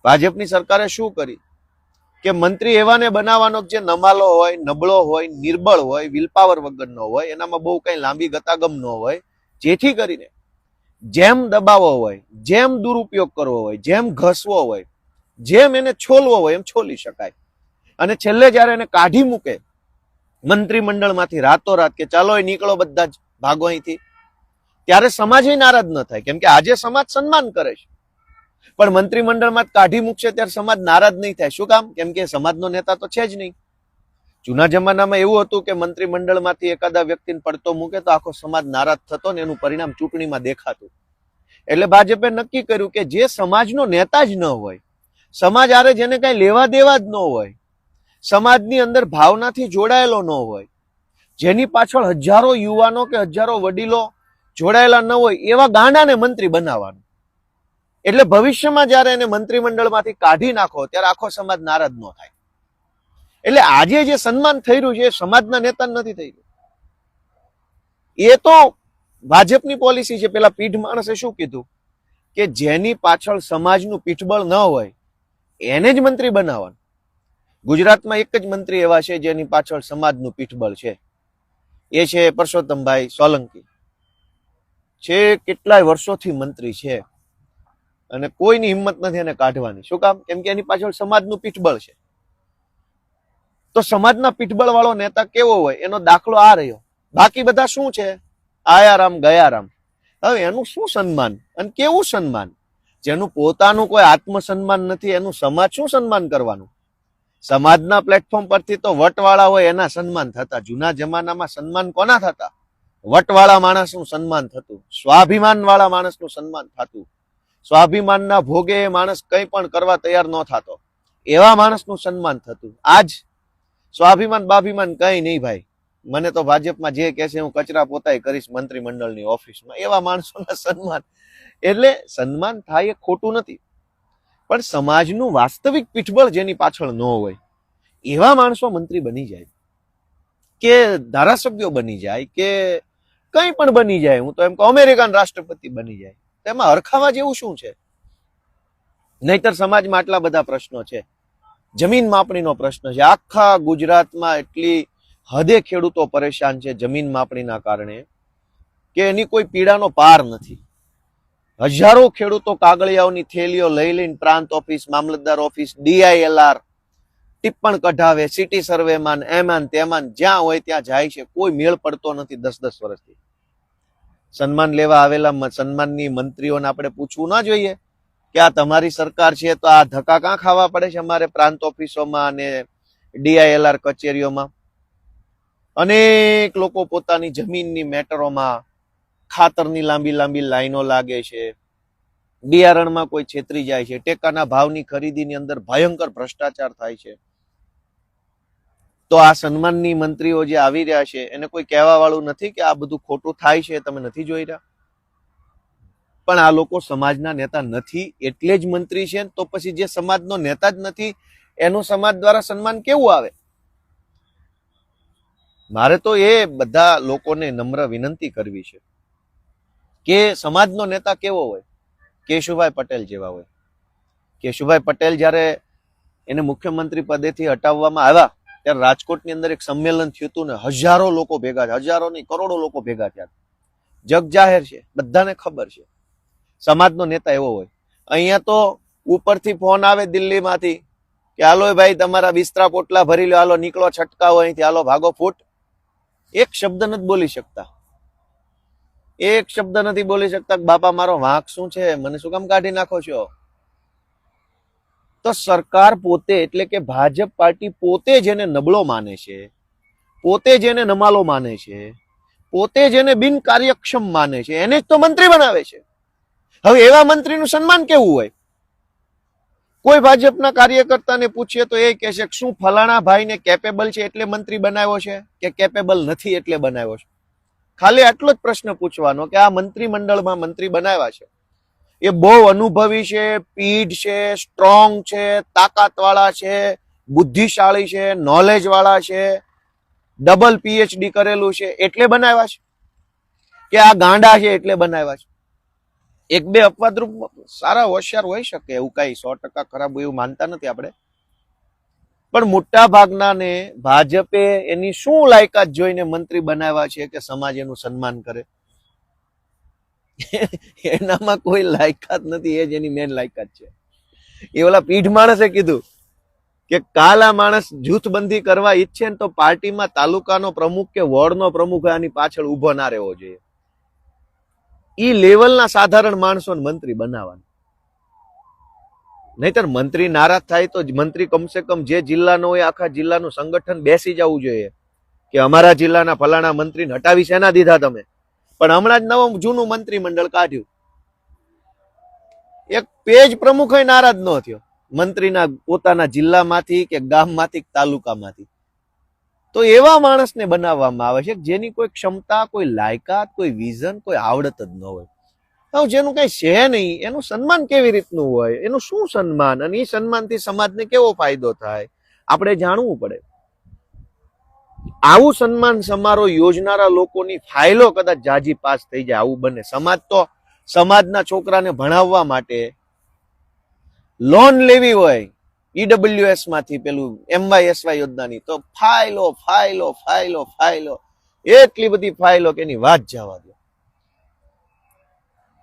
ભાજપની સરકારે શું કરી કે મંત્રી એવાને બનાવવાનો જે નમાલો હોય, નબળો હોય, નિર્બળ હોય, વિલપાવર વગરનો હોય, એનામાં બહુ કઈ લાંબી ગતાગમ ન હોય, જેથી કરીને જેમ દબાવવો હોય, જેમ દુરુપયોગ કરવો હોય, જેમ ઘસવો હોય, જેમ એને છોલવો હોય એમ છોલી શકાય. અને છેલ્લે જયારે એને કાઢી મૂકે મંત્રીમંડળમાંથી રાતોરાત કે ચાલો એ નીકળો બધા જ ભાગો અહીંથી, ત્યારે સમાજ નારાજ ન થાય. કેમ કે આજે સમાજ સન્માન કરે છે, પણ મંત્રીમંડળમાં કાઢી મૂકશે ત્યારે સમાજ નારાજ નહીં થાય. શું કામ? કેમ કે સમાજનો નેતા તો છે જ નહીં. જૂના જમાનામાં એવું હતું કે મંત્રીમંડળમાંથી એકાદા વ્યક્તિને પડતો મૂકે તો આખો સમાજ નારાજ થતો ને એનું પરિણામ ચૂંટણીમાં દેખાતું. એટલે ભાજપે નક્કી કર્યું કે જે સમાજનો નેતા જ ન હોય, સમાજ આરે જેને કઈ લેવા દેવા જ ન હોય, સમાજની અંદર ભાવનાથી જોડાયેલો ન હોય, જેની પાછળ હજારો યુવાનો કે હજારો વડીલો જોડાયેલા ન હોય, એવા ગાંડાને મંત્રી બનાવવાનું. એટલે ભવિષ્યમાં જયારે એને મંત્રીમંડળમાંથી કાઢી નાખો ત્યારે આખો સમાજ નારાજ ન થાય. એટલે આજે જે સન્માન થઈ રહ્યું છે એ સમાજના નેતા નથી થઈ રહ્યું. એ તો ભાજપની પોલિસી છે. પેલા પીઢ માણસે શું કીધું કે જેની પાછળ સમાજનું પીઠબળ ન હોય એને જ મંત્રી બનાવવાનું. ગુજરાતમાં એક જ મંત્રી એવા છે જેની પાછળ સમાજનું પીઠબળ છે, એ છે પરસોત્તમભાઈ સોલંકી. છે કેટલાય વર્ષોથી મંત્રી છે અને કોઈની હિંમત નથી એને કાઢવાની. શું કામ? કેમ કે એની પાછળ સમાજનું પીઠબળ છે. તો સમાજના પીઠબળ વાળો નેતા કેવો હોય એનો દાખલો આ રહ્યો. બાકી બધા શું છે? આયારામ ગયારામ. હવે એનું શું સન્માન અને કેવું સન્માન? જેનું પોતાનું કોઈ આત્મસન્માન નથી એનું સમાજ શું સન્માન કરવાનું? સમાજના પ્લેટફોર્મ પરથી તો વટવાળા હોય એના સન્માન થતા. જૂના જમાનામાં સન્માન કોના થતા? વટવાળા માણસનું સન્માન થતું, સ્વાભિમાન વાળા માણસનું સન્માન થતું. સ્વાભિમાનના ભોગે એ માણસ કંઈ પણ કરવા તૈયાર ન થતો, એવા માણસનું સન્માન થતું. આજ સ્વાભિમાન બાભિમાન કઈ નહીં ભાઈ. મને તો ભાજપમાં જે કહે છે હું કચરા પોતાય કરીશ મંત્રીમંડળની ઓફિસમાં, એવા માણસોના સન્માન. એટલે સન્માન થાય એ ખોટું નથી, પણ સમાજનું વાસ્તવિક પીઠબળ જેની પાછળ ન હોય એવા માણસો મંત્રી બની જાય કે ધારાસભ્યો બની જાય કે કંઈ પણ બની જાય. હું તો એમ કહું અમેરિકન રાષ્ટ્રપતિ બની જાય. તેમાં હરખાવા જેવું શું છે? નહીતર સમાજમાં આટલા બધા પ્રશ્નો છે. જમીન માપણીનો પ્રશ્ન છે. આખા ગુજરાતમાં એટલી હદે ખેડૂતો પરેશાન છે જમીન માપણીના કારણે કે એની કોઈ પીડાનો પાર નથી. હજારો ખેડૂતો કાગળિયાઓની થેલીઓ લઈ લઈને પ્રાંત ઓફિસ, મામલતદાર ઓફિસ, DILR ટિપ્પણ કઢાવે, સિટી સર્વેમાન, એમાન તેમાન જ્યાં હોય ત્યાં જાય છે. કોઈ મેળ પડતો નથી 10-10 વર્ષથી. સન્માન લેવા આવેલા સન્માનની મંત્રીઓને આપણે પૂછવું ના જોઈએ કે આ તમારી સરકાર છે તો આ ધક્કા કાં ખાવા પડે છે અમારે પ્રાંત ઓફિસોમાં અને DILR કચેરીઓમાં? અનેક લોકો પોતાની જમીનની મેટરોમાં ખાતરની લાંબી લાંબી લાઈનો લાગે છે, બિયારણમાં કોઈ છેતરી જાય છે, ટેકાના ભાવની ખરીદીની અંદર ભયંકર ભ્રષ્ટાચાર થાય છે. તો આ સન્માનની મંત્રીઓ જે આવી રહ્યા છે એને કોઈ કહેવા વાળું નથી કે આ બધું ખોટું થાય છે, તમે નથી જોઈ રહ્યા? પણ આ લોકો સમાજના નેતા નથી એટલે જ મંત્રી છે. તો પછી જે સમાજનો નેતા જ નથી એનું સમાજ દ્વારા સન્માન કેવું આવે? મારે તો એ બધા લોકોને નમ્ર વિનંતી કરવી છે કે સમાજનો નેતા કેવો હોય? કેશુભાઈ પટેલ જેવા હોય. કેશુભાઈ પટેલ જ્યારે એને મુખ્યમંત્રી પદેથી હટાવવામાં આવ્યા ત્યારે રાજકોટની અંદર એક સંમેલન થયું હતું ને હજારો લોકો ભેગા થયા, હજારો નહીં કરોડો લોકો ભેગા થયા. જગ જાહેર છે, બધાને ખબર છે. સમાજનો નેતા એવો હોય. અહીંયા તો ઉપરથી ફોન આવે દિલ્હીમાંથી કે હાલો ભાઈ તમારા બિસ્તરા પોટલા ભરી લો, હાલો નીકળો છટકાવો અહીંથી, હાલો ભાગો ફૂટ. એક શબ્દ નથી બોલી શકતા. એક શબ્દ નથી બોલી શકતા કે બાપા મારો વાંક શું છે, મને શું કામ કાઢી નાખો છો? તો સરકાર પોતે એટલે કે ભાજપ પાર્ટી પોતે જેને નબળો માને છે, પોતે જેને નમાલો માને છે, પોતે જેને બિનકાર્યક્ષમ માને છે એને જ તો મંત્રી બનાવે છે. હવે એવા મંત્રીનું સન્માન કેવું હોય? કોઈ ભાજપના કાર્યકર્તાને પૂછીએ તો એ કહે છે કે શું ફલાણા ભાઈને કેપેબલ છે એટલે મંત્રી બનાવ્યો છે કે કેપેબલ નથી એટલે બનાવ્યો છે? ખાલી આટલો જ પ્રશ્ન પૂછવાનો કે આ મંત્રીમંડળમાં મંત્રી બનાવ્યા છે એ બહુ અનુભવી છે, પીઢ છે, સ્ટ્રોંગ છે, તાકાતવાળા છે, બુદ્ધિશાળી છે, નોલેજ વાળા છે, ડબલ PhD કરેલું છે એટલે બનાવ્યા છે કે આ ગાંડા છે એટલે બનાવ્યા છે? એક બે અપવાદરૂપ સારા હોશિયાર હોઈ શકે, એવું કઈ 100% ખરાબ એવું માનતા નથી આપણે, પણ મોટા ભાગના ને ભાજપે એની શું લાયકાત જોઈને મંત્રી બનાવ્યા છે કે સમાજ એનું સન્માન કરે? એનામાં કોઈ લાયકાત નથી, એ જ એની મેન લાયકાત છે. એ ઓલા પીઢ માણસે કીધું કે કાલ આ માણસ જૂથબંધી કરવા ઈચ્છે ને તો પાર્ટીમાં તાલુકાનો પ્રમુખ કે વોર્ડનો પ્રમુખ આની પાછળ ઉભો ના રહેવો જોઈએ. ઈ લેવલના સાધારણ માણસોને મંત્રી બનાવવાના. નહીતર મંત્રી નારાજ થાય તો મંત્રી કમસે કમ જે જિલ્લાનો હોય આખા જિલ્લાનું સંગઠન બેસી જવું જોઈએ કે અમારા જિલ્લાના ફલાણા મંત્રીને હટાવી શેના દીધા તમે? પણ હમણાં જ નવું જૂનું મંત્રીમંડળ કાઢ્યું, એક પેજ પ્રમુખ નારાજ ન થયો મંત્રીના પોતાના જિલ્લામાંથી કે ગામમાંથી તાલુકામાંથી. તો એવા માણસને બનાવવામાં આવે છે જેની કોઈ ક્ષમતા, કોઈ લાયકાત, કોઈ વિઝન, કોઈ આવડત જ ન હોય. જેનું કઈ છે નહીં એનું સન્માન કેવી રીતનું હોય? એનું શું સન્માન? અને એ સન્માનથી સમાજને કેવો ફાયદો થાય આપણે જાણવું પડે. આવું સન્માન સમારોહ યોજનારા લોકોની ફાઇલો કદાચ જાજી પાસ થઈ જાય, આવું બને. સમાજ તો સમાજના છોકરાને ભણાવવા માટે લોન લેવી હોય ઈડબ્લ્યુએસ માંથી, પેલું MYSY યોજનાની, તો ફાઇલો ફાઇલો ફાઇલો ફાઇલો, એટલી બધી ફાઇલો કે એની વાત જવા દો.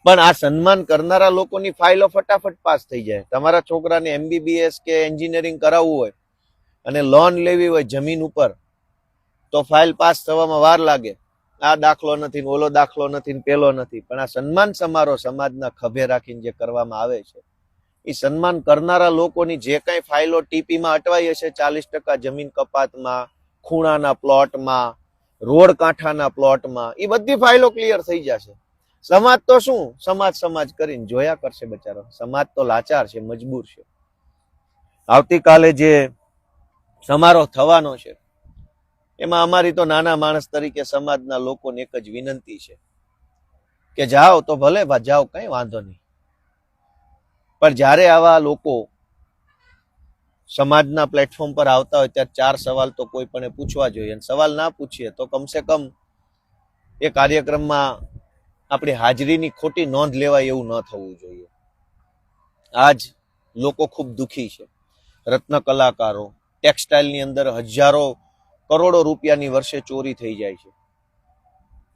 પણ આ સન્માન કરનારા લોકોની ફાઇલો ફટાફટ પાસ થઈ જાય. તમારા છોકરાને MBBS કે એન્જિનિયરિંગ કરાવવું હોય અને લોન લેવી હોય જમીન ઉપર, તો ફાઇલ પાસ થવામાં વાર લાગે. આ દાખલો નથી, ઓલો દાખલો નથી, પેલો નથી. પણ આ સન્માન સમારોહ સમાજના ખભે રાખીને જે કરવામાં આવે છે, એ સન્માન કરનારા લોકોની જે કઈ ફાઇલો ટીપીમાં અટવાઈ હશે, 40% જમીન કપાતમાં, ખૂણાના પ્લોટમાં, રોડ કાંઠાના પ્લોટમાં, એ બધી ફાઇલો ક્લિયર થઈ જશે. સમાજ તો શું સમાજ કરીને જોયા કરશે બચારો. સમાજ તો લાચાર છે, મજબૂર છે. આવતીકાલે જે સમારોહ થવાનો છે એમાં અમારી તો નાના માણસ તરીકે સમાજના લોકોને એક જ વિનંતી છે કે જાઓ તો ભલે જાઓ, કઈ વાંધો નહીં. પણ જ્યારે આવા લોકો સમાજના પ્લેટફોર્મ પર આવતા હોય ત્યારે 4 સવાલ તો કોઈ પણ પૂછવા જોઈએ. અને સવાલ ના પૂછીએ તો કમસે કમ એ કાર્યક્રમમાં આપણી હાજરીની ખોટી નોંધ લેવાય એવું ન થવું જોઈએ. આજ લોકો ખૂબ દુખી છે. રત્ન કલાકારો, ટેક્સટાઇલની અંદર હજારો કરોડો રૂપિયાની વર્ષે ચોરી થઈ જાય છે.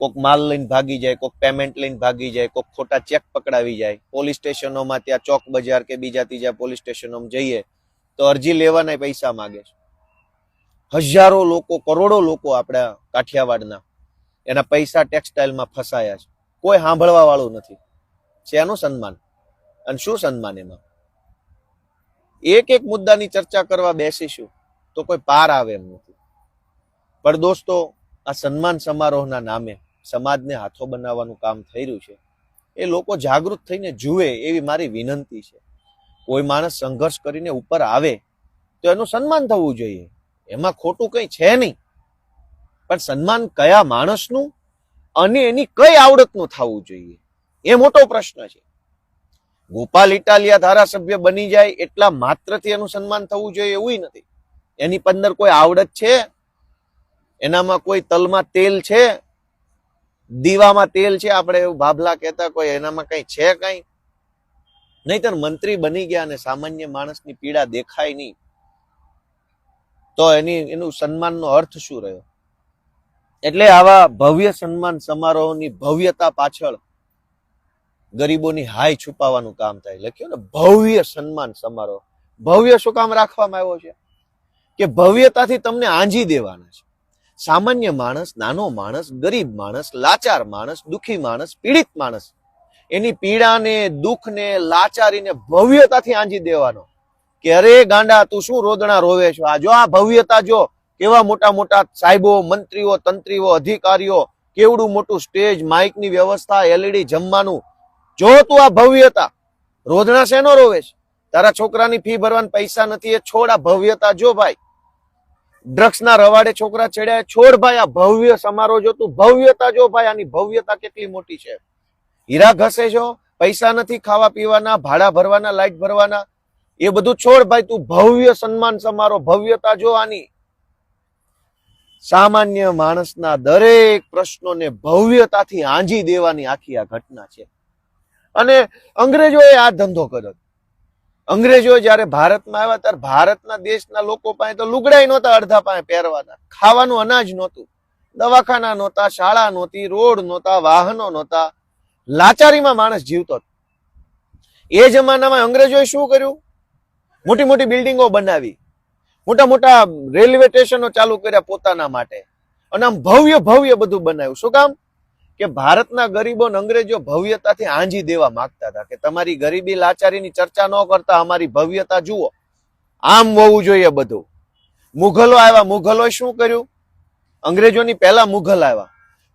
કોક માલ લઈને ભાગી જાય, કોક પેમેન્ટ લઈને ભાગી જાય, કોક ખોટા ચેક પકડાવી જાય. પોલીસ સ્ટેશનોમાં, ત્યાં ચોક બજાર કે બીજા ત્રીજા પોલીસ સ્ટેશનોમાં જઈએ તો અરજી લેવાના પૈસા માંગે છે. હજારો લોકો, કરોડો લોકો આપણા કાઠિયાવાડના એના પૈસા ટેક્સટાઇલમાં ફસાયા છે. કોઈ સાંભળવા વાળું નથી. શેનું સન્માન અને શું સન્માન એમાં? એક એક મુદ્દાની ચર્ચા કરવા બેસીશું તો કોઈ પાર આવે એમ નથી. પણ દોસ્તો, આ સન્માન સમારોહના નામે સમાજને હાથો બનાવવાનું કામ થઈ રહ્યું છે. એ લોકો જાગૃત થઈને જુએ એવી મારી વિનંતી છે. કોઈ માણસ સંઘર્ષ કરીને ઉપર આવે તો એનું સન્માન થવું જોઈએ, એમાં ખોટું કઈ છે નહીં. પણ સન્માન કયા માણસનું અને એની કઈ આવડતનું થવું જોઈએ, એ મોટો પ્રશ્ન છે. ગોપાલ ઇટાલિયા ધારાસભ્ય બની જાય એટલા માત્રથી એનું સન્માન થવું જોઈએ એવું નથી. એની અંદર કોઈ આવડત છે? એનામાં કોઈ તલમાં તેલ છે, દીવામાં તેલ છે, આપણે એવું ભાભલા કહેતા, કોઈ એનામાં કઈ છે કઈ? નહીતર મંત્રી બની ગયા અને સામાન્ય માણસની પીડા દેખાય નહીં તો એનું સન્માનનો અર્થ શું રહ્યો? એટલે આવા ભવ્ય સન્માન સમારોહની ભવ્યતા પાછળ ગરીબોની હાય છુપાવવાનું કામ થાય. લખ્યું ને ભવ્ય સન્માન સમારોહ. ભવ્ય શું કામ રાખવામાં આવ્યો છે? કે ભવ્યતાથી તમને આંજી દેવાના છે. સામાન્ય માણસ, નાનો માણસ, ગરીબ માણસ, લાચાર માણસ, દુઃખી માણસ, પીડિત માણસ, એની પીડાને, દુઃખને, લાચારીને ભવ્યતાથી આંજી દેવાનો કે અરે ગાંડા, તું શું રોદણા રોવે છો? આ જો, આ ભવ્યતા જો, કેવા મોટા મોટા સાહેબો, મંત્રીઓ, તંત્રીઓ, અધિકારીઓ, કેવડું મોટું સ્ટેજ, માઇકની વ્યવસ્થા, LED જમવાનું. જો તું આ ભવ્યતા, રોદણા શેનો રોવે છે? તારા છોકરાની ફી ભરવાના પૈસા નથી, એ છોડ. આ ભવ્યતા જો ભાઈ. ડ્રગ્સના રવાડે છોકરા ચડ્યા, છોડ ભાઈ. આ ભવ્ય સમારોહ જો, તું ભવ્યતા જો ભાઈ. આની ભવ્યતા કેટલી મોટી છે. હીરા ઘસે છો, પૈસા નથી ખાવા પીવાના, ભાડા ભરવાના, લાઇટ ભરવાના, એ બધું છોડ ભાઈ. તું ભવ્ય સન્માન સમારોહ, ભવ્યતા જો આની. સામાન્ય માણસના દરેક પ્રશ્નોને ભવ્યતાથી આંજી દેવાની આખી આ ઘટના છે. અને અંગ્રેજોએ આ ધંધો કર્યો. અંગ્રેજો જયારે ભારતમાં આવ્યા ત્યારે ભારતના દેશના લોકો પાસે તો લુગડાય નહોતા, અડધા પાસે પહેરવાના, ખાવાનું અનાજ નહોતું, દવાખાના નહોતા, શાળા નહોતી, રોડ નહોતા, વાહનો નહોતા, લાચારીમાં માણસ જીવતો હતો. એ જમાનામાં અંગ્રેજોએ શું કર્યું? મોટી મોટી બિલ્ડિંગો બનાવી, મોટા મોટા રેલવે સ્ટેશનો ચાલુ કર્યા પોતાના માટે, અને આમ ભવ્ય ભવ્ય બધું બનાવ્યું. શું કામ? કે ભારતના ગરીબોને અંગ્રેજો ભવ્યતાથી આંજી દેવા માંગતા હતા કે તમારી ગરીબી લાચારીની ચર્ચા ન કરતા અમારી ભવ્યતા જુઓ, આમ હોવું જોઈએ બધું. મુઘલો આવ્યા. મુઘલોએ શું કર્યું? અંગ્રેજોની પહેલા મુઘલ આવ્યા.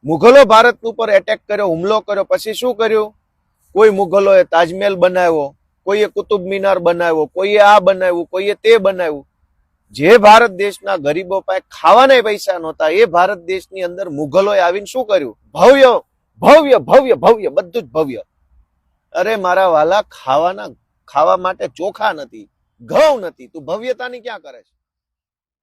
મુઘલો ભારત ઉપર એટેક કર્યો, હુમલો કર્યો. પછી શું કર્યું? કોઈ મુઘલોએ તાજમહેલ બનાવ્યો, કોઈએ કુતુબ મિનાર બનાવ્યો, કોઈએ આ બનાવ્યું, કોઈએ તે બનાવ્યું. જે ભારત દેશના ગરીબો પાસે ખાવાના પૈસા નહોતા, એ ભારત દેશની અંદર મુઘલોએ આવીને શું કર્યું? ભવ્ય ભવ્ય ભવ્ય ભવ્ય, બધું જ ભવ્ય. અરે મારા વાલા, ખાવા માટે ચોખા નથી, ઘઉં નથી, તું ભવ્યતાની ક્યાં કરે છે?